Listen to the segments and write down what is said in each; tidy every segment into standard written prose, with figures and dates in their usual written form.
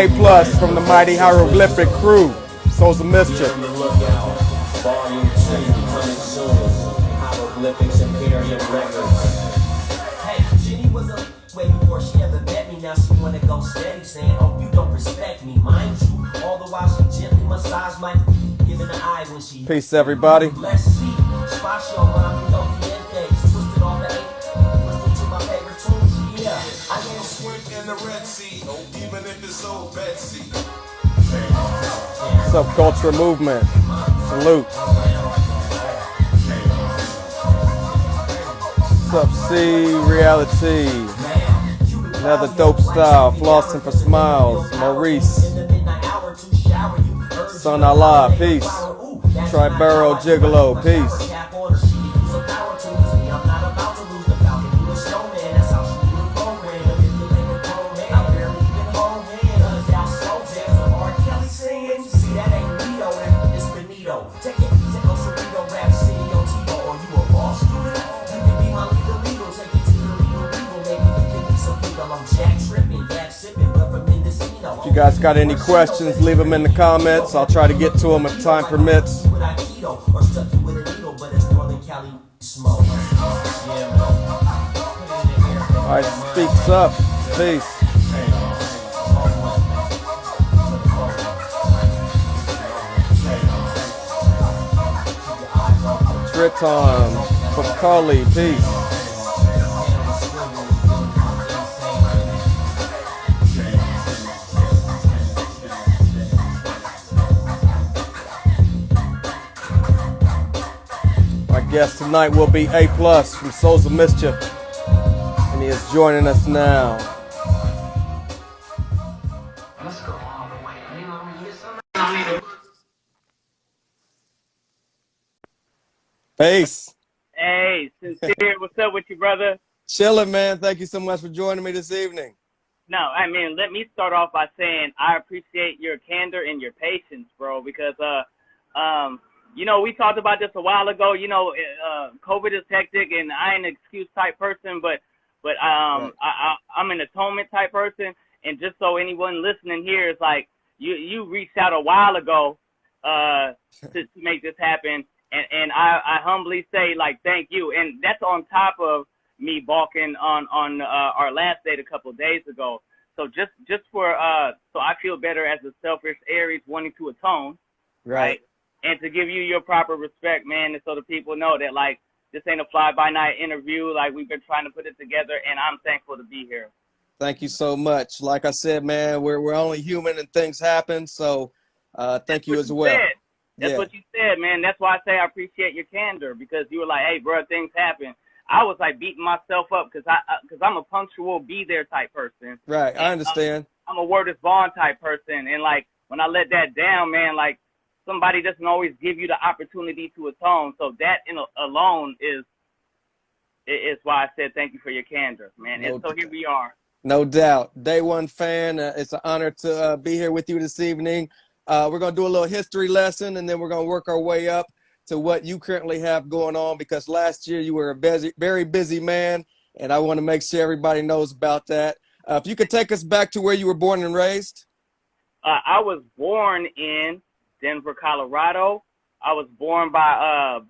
A plus from the mighty Hieroglyphic crew. Souls of Mischief. Volume 2 coming soon. Hieroglyphics Imperium Records. Hey, Jenny was a way before she ever met me. Now she wanna go steady, saying, "Oh, you don't respect me." Mind you, all the while she gently massaged my giving the eye when she. Peace, everybody. Let's see. Spacio, mami, don't twisted on the eight. Twisted to my favorite tunes. Yeah, I am squint in the Red Sea, even if it's old Betsy. Subculture movement. Salute. Sub C reality. Another dope style. Flossing for smiles. Maurice. Son Allah. Peace. Tribero Gigolo. Peace. If you guys got any questions, leave them in the comments. I'll try to get to them if time permits. Alright, speaks up. Peace. Triton, Bakali, peace. My guest tonight will be A plus from Souls of Mischief, and he is joining us now. Peace. Hey, Sin-seer, what's up with you, brother? Chilling, man. Thank you so much for joining me this evening. No, I mean, let me start off by saying I appreciate your candor and your patience, bro, because, you know, we talked about this a while ago. You know, COVID is hectic, and I ain't an excuse type person, but right. I'm an atonement type person, and just so anyone listening here is like, you reached out a while ago to make this happen, and I humbly say, like, thank you, and that's on top of me balking on our last date a couple of days ago. So just for so I feel better as a selfish Aries wanting to atone, right? And to give you your proper respect, man, and so the people know that, like, this ain't a fly-by-night interview. Like, we've been trying to put it together, and I'm thankful to be here. Thank you so much. Like I said, man, we're only human and things happen. So thank you as well. That's what you said, man. That's why I say I appreciate your candor, because you were like, hey, bro, things happen. I was like beating myself up because I'm a punctual, be there type person. Right, I understand. I'm a word is bond type person, and like when I let that down, man, like somebody doesn't always give you the opportunity to atone. So that alone is why I said thank you for your candor, man. And so here we are. No doubt, day one fan. It's an honor to be here with you this evening. We're gonna do a little history lesson, and then we're gonna work our way up to what you currently have going on, because last year you were a very busy man, and I want to make sure everybody knows about that. If you could take us back to where you were born and raised. I was born in Denver, Colorado. I was born by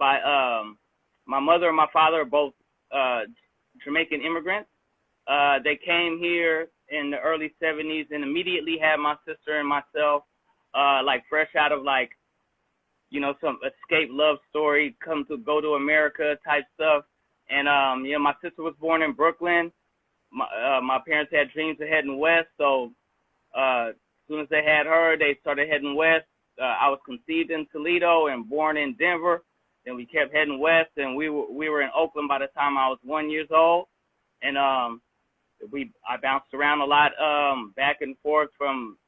my mother and my father are both Jamaican immigrants. They came here in the early 70s and immediately had my sister and myself, like fresh out of like, you know, some escape love story, go to America type stuff. And, you know, my sister was born in Brooklyn. My parents had dreams of heading west. So as soon as they had her, they started heading west. I was conceived in Toledo and born in Denver. Then we kept heading west, and we were in Oakland by the time I was 1 year old. And I bounced around a lot, back and forth from,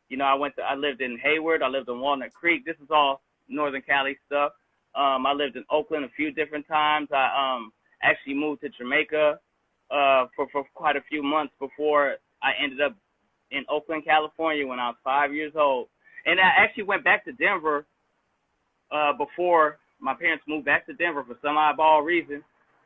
you know, I lived in Hayward. I lived in Walnut Creek. This is all Northern Cali stuff. I lived in Oakland a few different times. I actually moved to Jamaica for quite a few months before I ended up in Oakland, California when I was 5 years old. And I actually went back to Denver before my parents moved back to Denver for some oddball reason.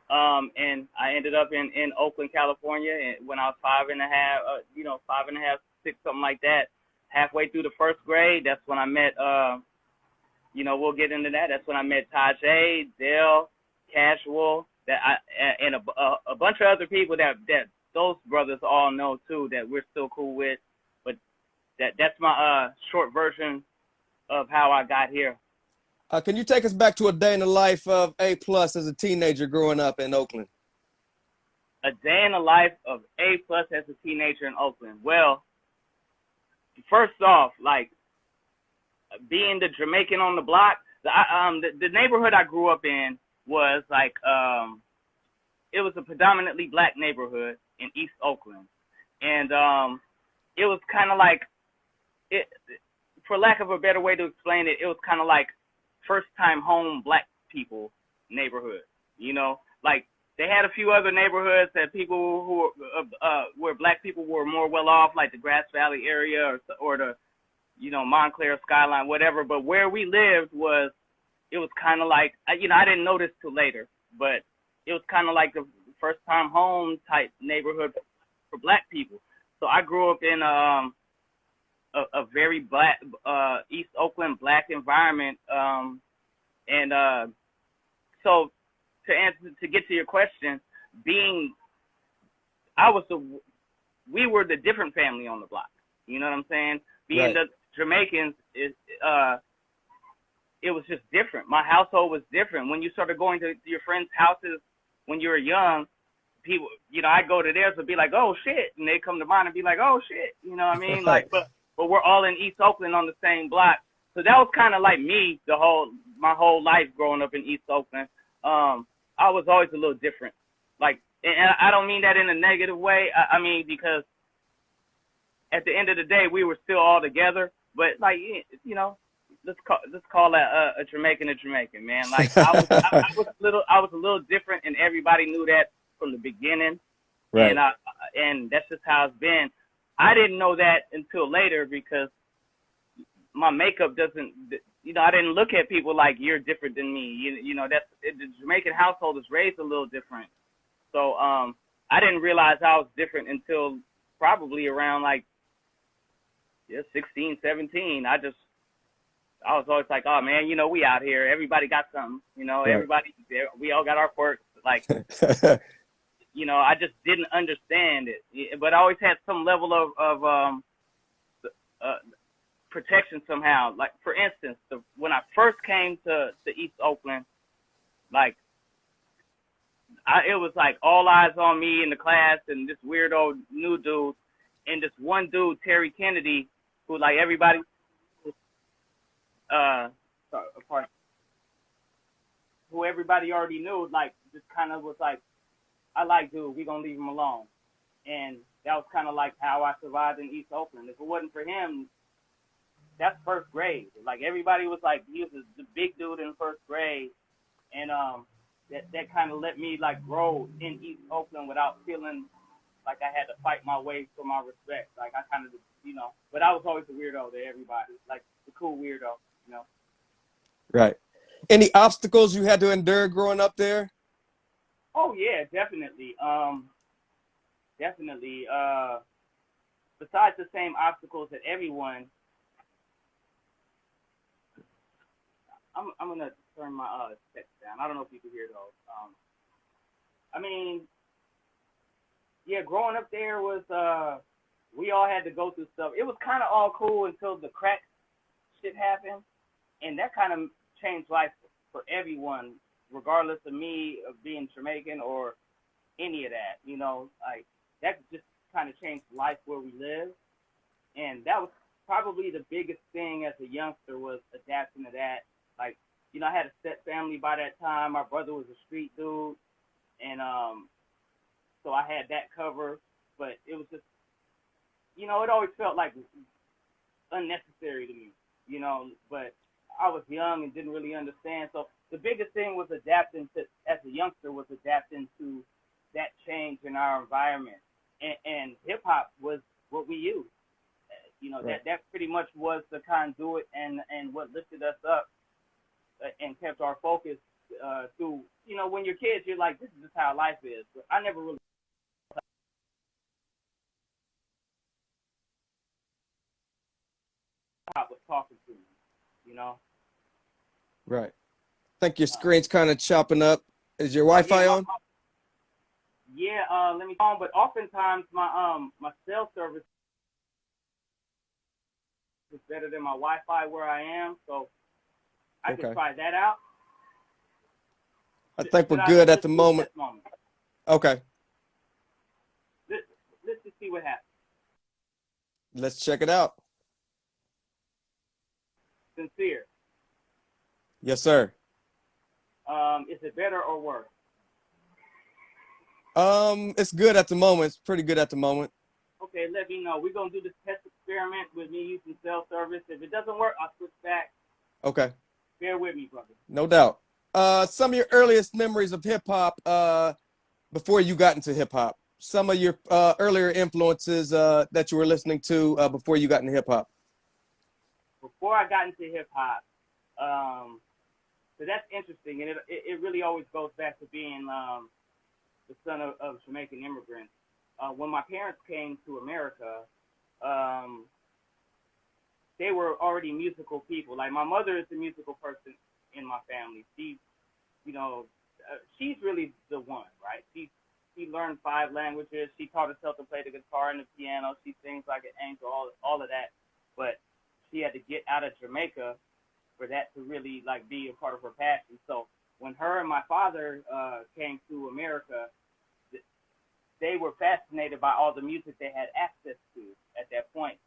And I ended up in Oakland, California when I was 5 and a half, 6, something like that. halfway through the first grade, that's when I met, you know, we'll get into that. That's when I met Tajay, Dale, Casual, and a bunch of other people that those brothers all know too, that we're still cool with. But that's my short version of how I got here. Can you take us back to a day in the life of A+ as a teenager growing up in Oakland? A day in the life of A+ as a teenager in Oakland. Well, first off, like being the Jamaican on the block, the neighborhood I grew up in was like it was a predominantly black neighborhood in East Oakland, and it was kind of like it, for lack of a better way to explain it, it was kind of like first time home black people neighborhood. You know, like they had a few other neighborhoods that people who where black people were more well off, like the Grass Valley area or the, you know, Montclair Skyline, whatever. But where we lived it was kind of like, you know, I didn't know this till later, but it was kind of like the first time home type neighborhood for black people. So I grew up in a very black East Oakland black environment, and so to get to your question, we were the different family on the block. You know what I'm saying? Being the Jamaicans, it was just different. My household was different. When you started going to your friends' houses when you were young, people, you know, I go to theirs and be like, oh shit, and they come to mine and be like, oh shit, you know what I mean? Like, but we're all in East Oakland on the same block. So that was kind of like me my whole life growing up in East Oakland. I was always a little different. Like, and I don't mean that in a negative way. I mean, because at the end of the day, we were still all together. But like, you know, let's call a Jamaican a Jamaican, man. Like I was a little different, and everybody knew that from the beginning. Right. And that's just how it's been. I didn't know that until later because my makeup doesn't, you know, I didn't look at people like you're different than me. You know, the Jamaican household is raised a little different. So I didn't realize I was different until probably around like 16, 17. I was always like, oh man, you know, we out here. Everybody got something. You know, right. We all got our quirks. Like, you know, I just didn't understand it, but I always had some level of protection somehow. Like, for instance, when I first came to East Oakland, like, it was like all eyes on me in the class and this weirdo new dude and this one dude, Terry Kennedy, who like everybody, who everybody already knew, like, just kind of was like, I like dude, we gonna leave him alone. And that was kind of like how I survived in East Oakland. If it wasn't for him, that's first grade. Like, everybody was like, he was the big dude in first grade. And that kind of let me like grow in East Oakland without feeling like I had to fight my way for my respect. Like, I kind of, you know, but I was always a weirdo to everybody, like the cool weirdo, you know. Right. Any obstacles you had to endure growing up there? Oh yeah, definitely. Definitely. Besides the same obstacles that everyone, I'm gonna turn my text down. I don't know if you can hear those. I mean, yeah, growing up there was we all had to go through stuff. It was kind of all cool until the crack shit happened, and that kind of changed life for everyone, regardless of me of being Jamaican or any of that. You know, like, that just kind of changed life where we live, and that was probably the biggest thing as a youngster, was adapting to that. Like, you know, I had a step family by that time. My brother was a street dude, and so I had that covered. But it was just, you know, it always felt like unnecessary to me, you know. But I was young and didn't really understand. So the biggest thing was adapting to, as a youngster, was adapting to that change in our environment. And hip hop was what we used. You know, right. that pretty much was the conduit and what lifted us up and kept our focus through, you know, when you're kids, you're like, this is just how life is. But I never really was talking to me, you know. Right. I think your screen's kind of chopping up. Is your Yeah, Wi-Fi on? let me on. But oftentimes my cell service is better than my Wi-Fi where I am, so I can Okay. try that out. I think we're Should I good at just the move moment. this moment? Okay. Let's just see what happens. Let's check it out. Sin-seer. Yes, sir. Is it better or worse? It's good at the moment. It's pretty good at the moment. Okay, let me know. We're gonna do this test experiment with me using cell service. If it doesn't work, I'll switch back. Okay. Bear with me, brother. No doubt. Some of your earliest memories of hip hop, before you got into hip hop. Some of your earlier influences that you were listening to before you got into hip hop. Before I got into hip hop, so that's interesting, and it really always goes back to being the son of Jamaican immigrants. When my parents came to America, they were already musical people. Like my mother is a musical person in my family. She, she's really the one, right? She learned 5 languages. She taught herself to play the guitar and the piano. She sings like an angel, all of that. But she had to get out of Jamaica for that to really like be a part of her passion. So when her and my father came to America, they were fascinated by all the music they had access to at that point.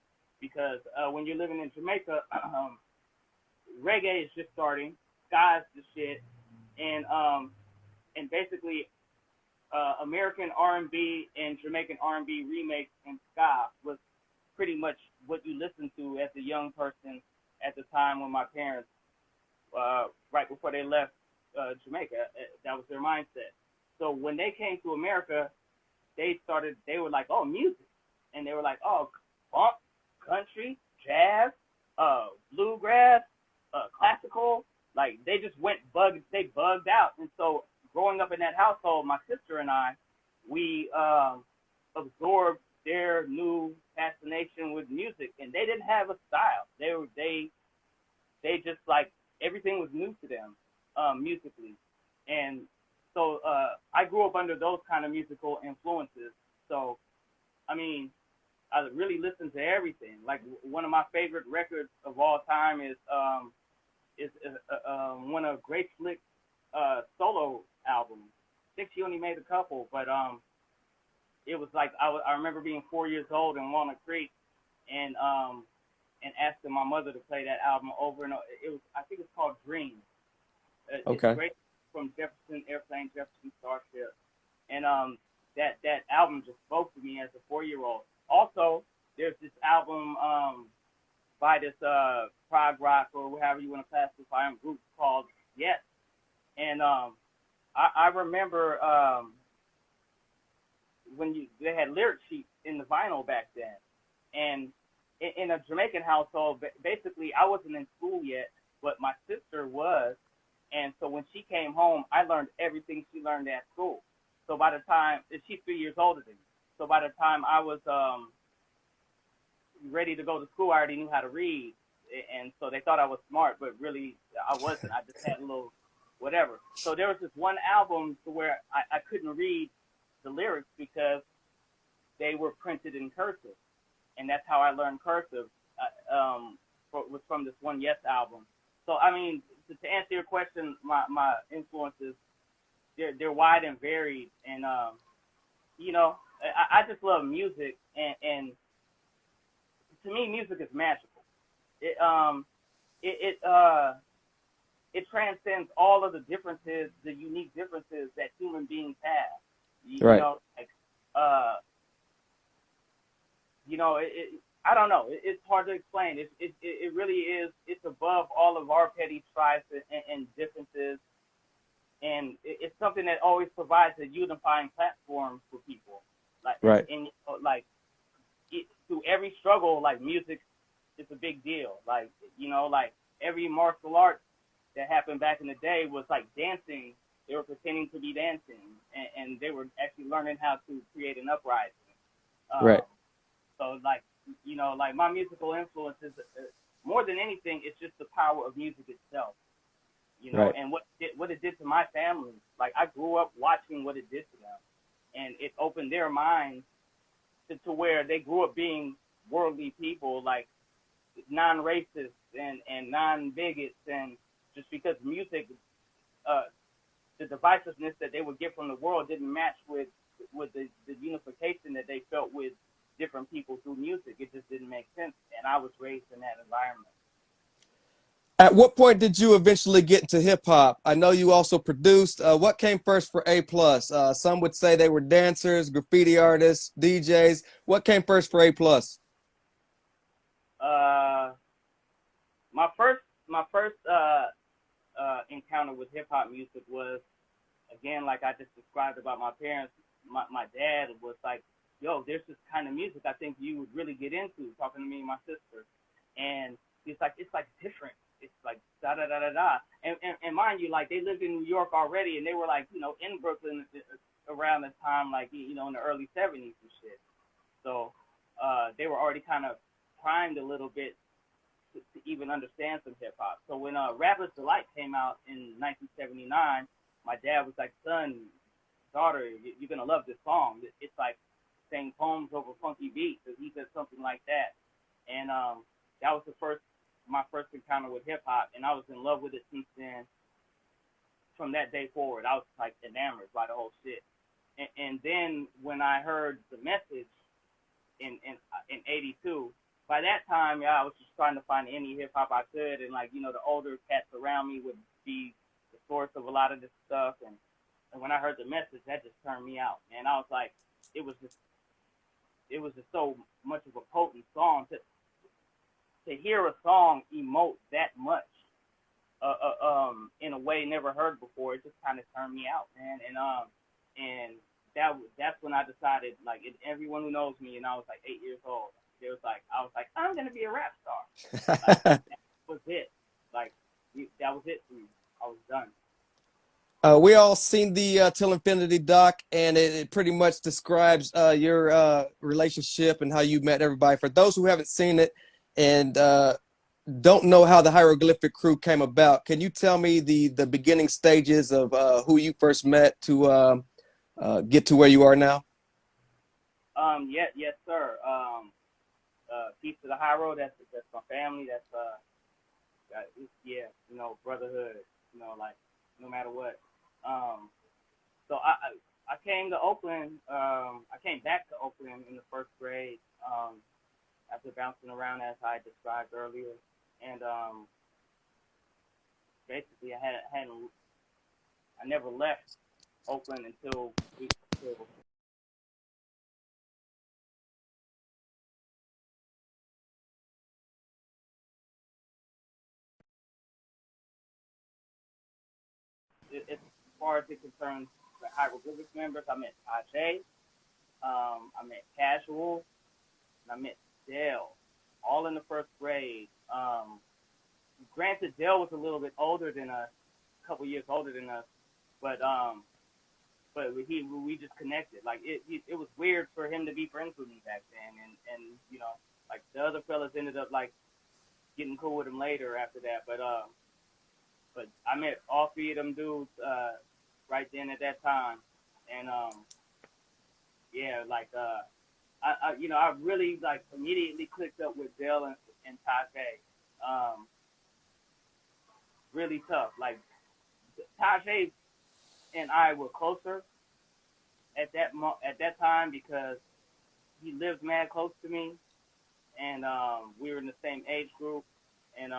Because when you're living in Jamaica, reggae is just starting, ska's the shit, and basically American R&B and Jamaican R&B remix and ska was pretty much what you listened to as a young person at the time when my parents, right before they left Jamaica, that was their mindset. So when they came to America, they were like, oh, music. And they were like, oh, funk, country, jazz, bluegrass, classical. Like they just they bugged out. And so growing up in that household, my sister and I, we absorbed their new fascination with music, and they didn't have a style. They just like everything was new to them musically, and so I grew up under those kind of musical influences. So I mean, I really listened to everything. Like one of my favorite records of all time is one of Grace Slick's solo albums. I think she only made a couple, but it was like I remember being 4 years old in Walnut Creek, and asking my mother to play that album over and over. I think it's called Dream. Okay. It's great, from Jefferson Airplane, Jefferson Starship, and that album just spoke to me as a 4-year-old. Also, there's this album by this prog rock or however you want to classify them group called Yes, and I remember when they had lyric sheets in the vinyl back then, and in a Jamaican household, basically I wasn't in school yet, but my sister was, and so when she came home, I learned everything she learned at school. So by the time she's 3 years older than me, so by the time I was ready to go to school, I already knew how to read, and so they thought I was smart, but really I wasn't. I just had a little whatever. So there was this one album to where I couldn't read the lyrics because they were printed in cursive, and that's how I learned cursive. Was from this one Yes album. So I mean, to answer your question, my influences they're wide and varied, and I just love music, and to me, music is magical. It it transcends all of the differences, the unique differences that human beings have. Right. I don't know. It's hard to explain. It really is. It's above all of our petty strifes and differences, and it's something that always provides a unifying platform for people. Right. Through every struggle, like music is a big deal. Like every martial art that happened back in the day was like dancing. They were pretending to be dancing, and they were actually learning how to create an uprising. Right. So like my musical influences, more anything, it's just the power of music itself, you know, Right. and what it did to my family. Like, I grew up watching what it did to them, and it opened their minds to where they grew up being worldly people, like non-racist and non-bigots, and just because music, uh, the divisiveness that they would get from the world didn't match with the unification that they felt with different people through music. It just didn't make sense, and I was raised in that environment. At what point did you eventually get into hip hop? I know you also produced. What came first for A plus? Some would say they were dancers, graffiti artists, DJs. What came first for A plus? Uh, my first encounter with hip hop music was, again, like I just described about my parents. My dad was like, "Yo, there's this kind of music I think you would really get into." Talking to me and my sister, and he's like, "It's like different. It's like da da da da da." And mind you, like, they lived in New York already, and they were like, you know, in Brooklyn around the time, like, you know, in the early '70s and shit. So they were already kind of primed a little bit to even understand some hip hop. So when Rapper's Delight came out in 1979, my dad was like, "Son, daughter, you're gonna love this song. It's like saying poems over funky beats." So he said something like that, and that was my first encounter with hip hop, and I was in love with it since then. From that day forward, I was like enamored by the whole shit. And then when I heard The Message in '82. By that time, yeah, I was just trying to find any hip hop I could, and, like, you know, the older cats around me would be the source of a lot of this stuff. And when I heard The Message, that just turned me out, man. I was like, it was just so much of a potent song to hear a song emote that much, in a way never heard before. It just kind of turned me out, man. And that's when I decided, like, everyone who knows me, and I was like 8 years old. I was like, I'm gonna be a rap star. Like, that was it. Like, that was it for me. I was done. We all seen the Till Infinity doc, and it pretty much describes your relationship and how you met everybody. For those who haven't seen it and don't know how the Hieroglyphic crew came about, can you tell me the beginning stages of who you first met to get to where you are now? Yes, sir. Peace to the Hiero. That's my family. Yeah, you know, brotherhood. You know, like, no matter what. So I came to Oakland. I came back to Oakland in the first grade, after bouncing around as I described earlier, and basically I never left Oakland until as far as it concerns the Hieroglyphics members. I met Tajay, I met Casual, and I met Dale, all in the first grade. Granted, Dale was a little bit older than us, a couple years older than us, but we just connected. Like, it was weird for him to be friends with me back then, and you know, like, the other fellas ended up, like, getting cool with him later after that, but I met all three of them dudes right then at that time, and yeah, like, you know, I really, like, immediately clicked up with Dale and Tajay. Really tough. Like, Tajay and I were closer at that time because he lived mad close to me, and we were in the same age group, and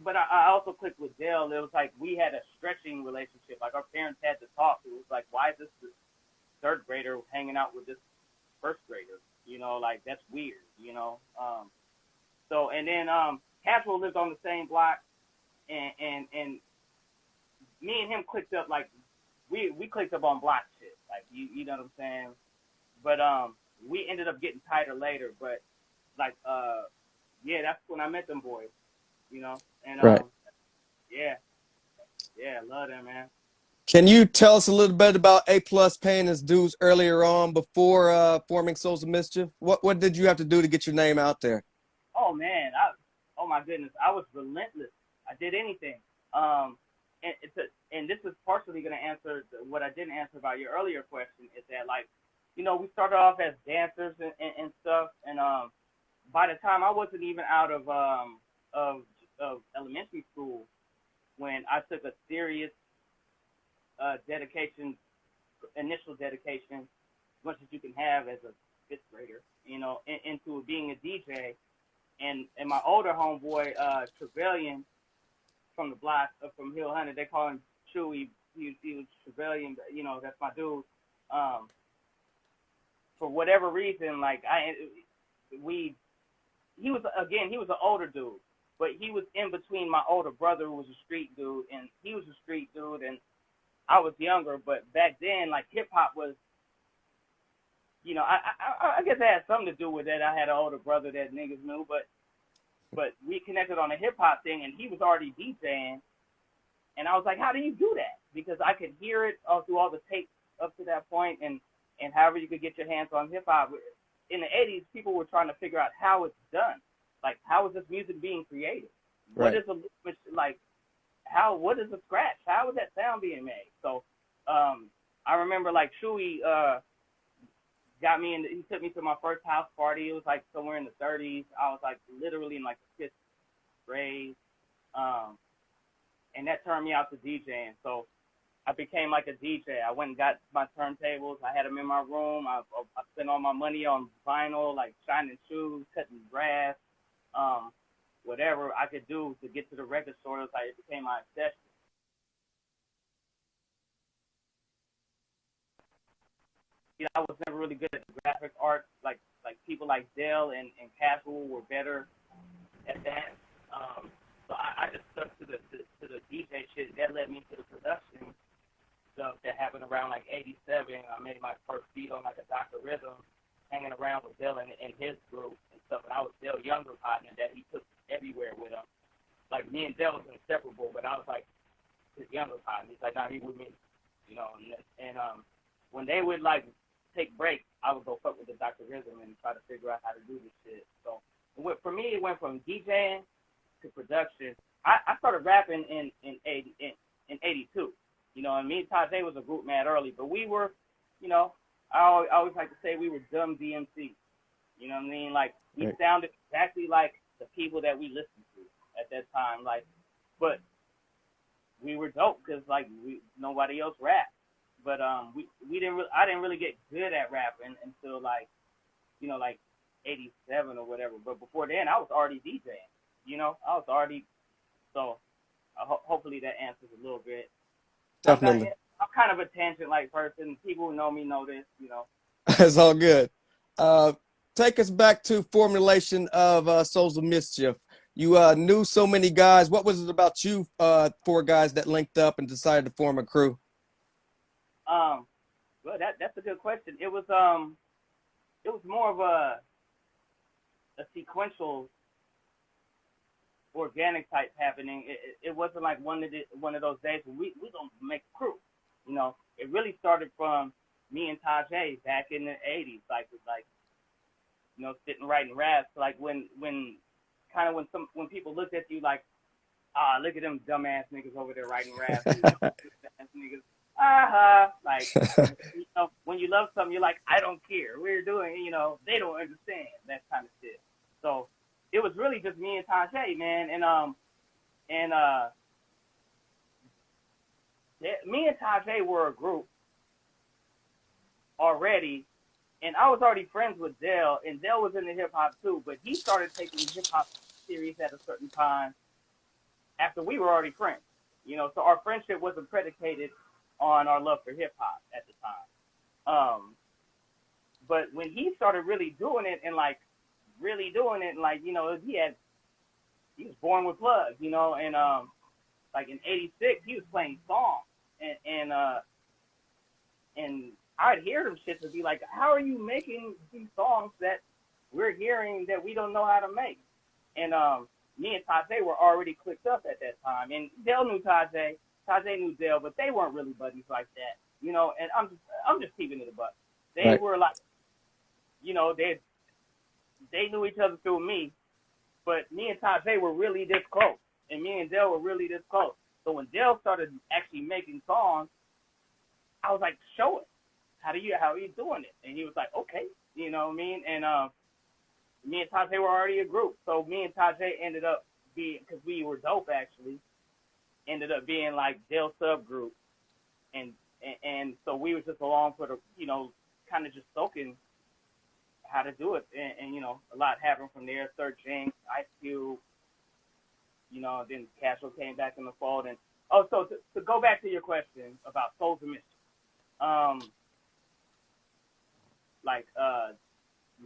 but I also clicked with Dale. It was like we had a stretching relationship. Like, our parents had to talk. It was like, why is this third grader hanging out with this first grader? You know, like, that's weird. You know. So, and then Casual lived on the same block, and me and him clicked up, like, we clicked up on block shit. Like, you know what I'm saying? But we ended up getting tighter later. But, like, yeah, that's when I met them boys. You know, and Right. yeah, love them, man. Can you tell us a little bit about A plus paying his dues earlier on before forming Souls of Mischief? What did you have to do to get your name out there? Oh man, oh my goodness, I was relentless. I did anything. And this is partially going to answer what I didn't answer about your earlier question. Is that like, we started off as dancers and stuff, and by the time I wasn't even out of elementary school when I took a serious initial dedication, as much as you can have as a fifth grader, into being a DJ. And my older homeboy, Trevelyan, from the block, from Hill 100, they call him Chewy. He was Trevelyan, that's my dude. For whatever reason, like he was an older dude, but he was in between my older brother, who was a street dude, and he was a street dude, and I was younger. But back then, like, hip hop was, I guess it had something to do with that. I had an older brother that niggas knew, but we connected on a hip hop thing, and he was already DJing, and I was like, how do you do that? Because I could hear it through all the tapes up to that point, and however you could get your hands on hip hop. In the 80s, people were trying to figure out how it's done. Like, how is this music being created? Right. What is what is a scratch? How is that sound being made? So, I remember, like, Chewy got me he took me to my first house party. It was like somewhere in the 30s. I was like literally in like the 5th grade. And that turned me out to DJing. So I became like a DJ. I went and got my turntables. I had them in my room. I spent all my money on vinyl, like shining shoes, cutting grass, whatever I could do to get to the record store. It became my obsession. I was never really good at the graphic art. Like people like Dell and Casual were better at that. So I just stuck to the DJ shit. That led me to the production stuff that happened around like 87. I made my first beat on like a Dr. Rhythm, hanging around with Dell and his group and stuff. And I was Dell's younger partner that he took everywhere with him. Like, me and Dell was inseparable, but I was like his younger partner. He's like, nah, he with me, And when they would like take breaks, I would go fuck with the Dr. Rhythm and try to figure out how to do this shit. So for me, it went from DJing to production. I started rapping in 82. And me and Tajay was a group mad early, but we were, I always like to say we were dumb DMC. You know what I mean? Like, we sounded exactly like the people that we listened to at that time. Like, but we were dope because like nobody else rapped. But I didn't really get good at rapping until like 87 or whatever. But before then, I was already DJing. I was already. So hopefully that answers a little bit. Definitely. I'm kind of a tangent-like person. People who know me know this. It's all good. Take us back to formulation of Souls of Mischief. You knew so many guys. What was it about you, 4 guys that linked up and decided to form a crew? Well, that's a good question. It was more of a sequential, organic type happening. It wasn't like one of those days where we gonna make a crew. It really started from me and Tajay back in the 80s, like sitting writing raps. Like when people looked at you like, look at them dumbass niggas over there writing raps. Niggas. Like, when you love something, you're like, I don't care. We're doing, they don't understand, that kind of shit. So it was really just me and Tajay, man. Me and Tajay were a group already, and I was already friends with Dell, and Dell was into hip hop too, but he started taking hip hop serious at a certain time after we were already friends. So our friendship wasn't predicated on our love for hip hop at the time. But when he started really doing it, and like he was born with plugs, and like in '86 he was playing songs, and I'd hear them shit and be like, how are you making these songs that we're hearing that we don't know how to make? And me and Tajay were already clicked up at that time, and Dell knew Tajay knew Dell, but they weren't really buddies like that, and I'm just keeping it a buck. They were like, they knew each other through me, But me and Tajay were really this close, and me and Dale were really this close. So when Dale started actually making songs, I was like, show us. How are you doing it? And he was like, okay, you know what I mean? And me and Tajay were already a group. So me and Tajay ended up being, because we were dope actually, ended up being like Dale's subgroup. And so we were just along for the, you know, kind of just soaking how to do it. And, you know, a lot happened from there. Searching, Ice Cube, you know, then Casual came back in the fold. And, oh, so to go back to your question about Souls of Mischief,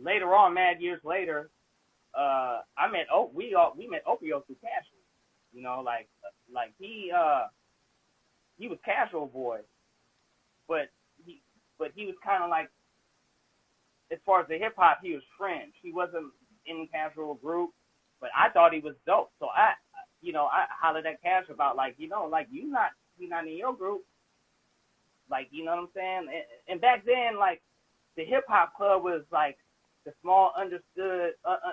later on, mad years later, we met Opio through Casual. You know, like he was Casual boy, but he was kind of like, as far as the hip hop, he was fringe. He wasn't in Casual group, but I thought he was dope. So I hollered at Casual about, like, you know, like you're not in your group, like, you know what I'm saying? And back then, like, the hip hop club was like the small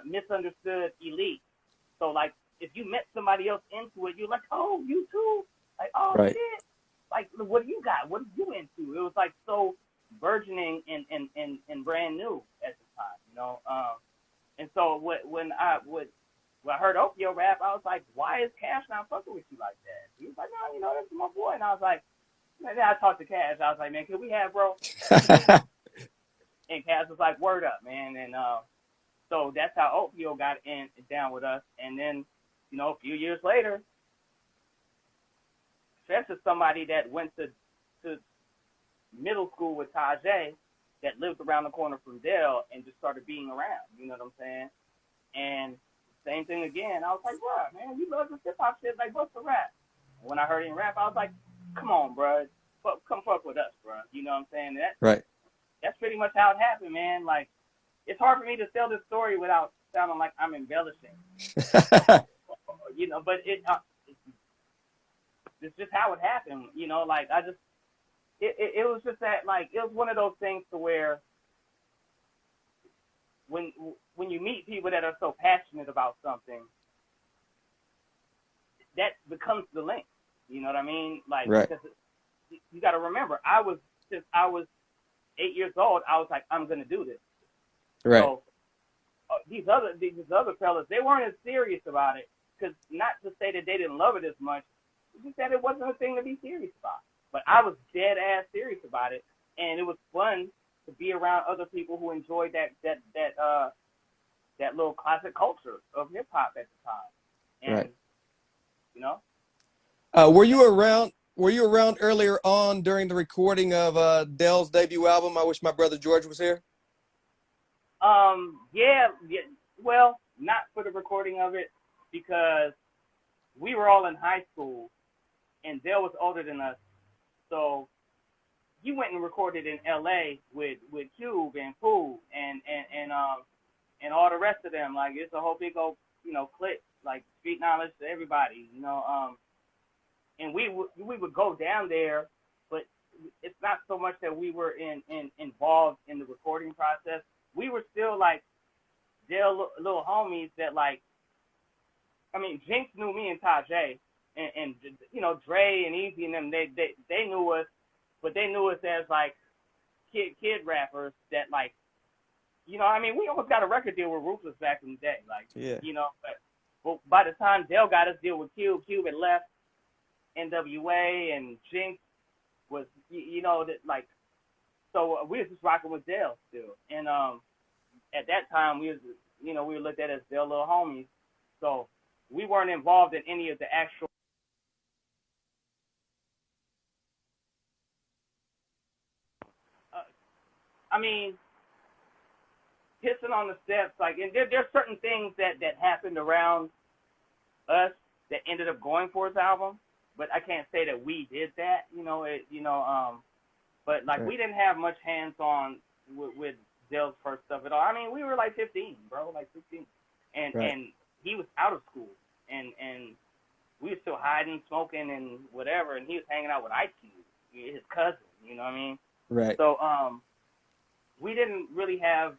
misunderstood elite. So like, if you met somebody else into it, you're like, oh, you too? Like, oh, Right. shit. Like, what do you got? What are you into? It was like so burgeoning and brand new at the time, you know. And so when I heard Opio rap, I was like, why is Cash not fucking with you like that? He was like, no, you know, this is my boy. And I was like, then I talked to Cash. I was like, man, can we have, bro? And Cash was like, word up, man. And so that's how Opio got down with us. And then, you know, a few years later, especially somebody that went to middle school with Tajay, that lived around the corner from Dell, and just started being around. You know what I'm saying? And same thing again. I was like, bro, man, you love this hip hop shit. Like, what's the rap? And when I heard him rap, I was like, come on, bro, come fuck with us, bro. You know what I'm saying? Right. That's pretty much how it happened, man. Like, it's hard for me to tell this story without sounding like I'm embellishing. You know, but it's just how it happened. You know, like, it was just that, like, it was one of those things to where when you meet people that are so passionate about something, that becomes the link. You know what I mean? Like, right. Because you got to remember, since I was 8 years old, I was like, I'm gonna do this. Right. So these other fellas, they weren't as serious about it, because not to say that they didn't love it as much, just that it wasn't a thing to be serious about. But I was dead ass serious about it, and it was fun to be around other people who enjoyed that little classic culture of hip hop at the time. And right. you know. Were you around earlier on during the recording of Dell's debut album, I Wish My Brother George Was Here? Yeah. Well, not for the recording of it, because we were all in high school, and Dell was older than us. So he went and recorded in L.A. with Cube and Pooh and all the rest of them. Like, it's a whole big old, you know, clique, like street knowledge to everybody, you know. And we would go down there, but it's not so much that we were involved in the recording process. We were still like their little homies that, like, I mean, Jinx knew me and Tajay, and you know, Dre and Easy and them, they knew us, but they knew us as like kid rappers that, like, you know, I mean, we almost got a record deal with Ruthless back in the day, like, yeah. You know, but by the time Dell got us deal with Cube had left NWA, and Jinx was, you know, that, like, so we was just rocking with Dell still, and at that time we were looked at as Dell little homies, so we weren't involved in any of the actual. I mean, pissing on the steps, like, and there's certain things that happened around us that ended up going for his album, but I can't say that we did that, you know. But like, right. We didn't have much hands on with Dell's first stuff at all. I mean, we were like 15, bro, like 16, and right. and he was out of school, and we were still hiding, smoking, and whatever, and he was hanging out with Ice Cube, his cousin, you know what I mean? Right. So we didn't really have